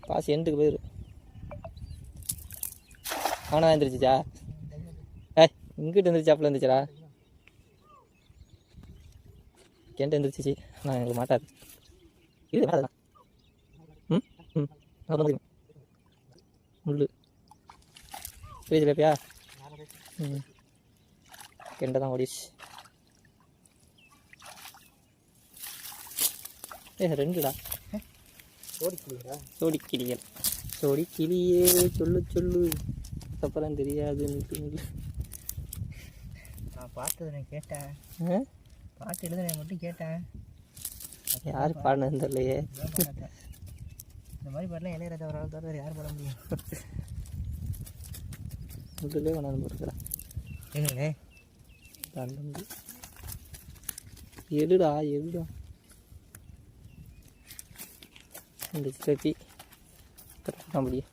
பாசி எண்டுக்கு போயிரு. அவனா எழுந்திரிச்சிச்சா? இங்கிட்டு எழுந்திரிச்சாப்புல இருந்துச்சுடா. கெண்டு எழுந்திரிச்சிச்சு. நான் எங்களுக்கு மாட்டாது. இது மேலே முள்ளு ஃப்ரீஜில் வைப்பியா? கெண்டை தான் ஓடிச்சு. ரெண்டுடா சோடி கிளியே சொல்லு சொல்லு அப்புறம் தெரியாதுன்னு நான் பார்த்தது நான் கேட்டேன். பாட்டு எழுதுன மட்டும் கேட்டேன். யார் பாடினது தெரியலையே. இந்த மாதிரி பாடலாம் இளையராஜா ஒரு ஆள் தவிர யார் பாட முடியும்? முதல்ல கொண்டாந்து போட்டுக்கிறேன். எங்கண்ணே எடுடா இந்த சிலப்பி முடியும்.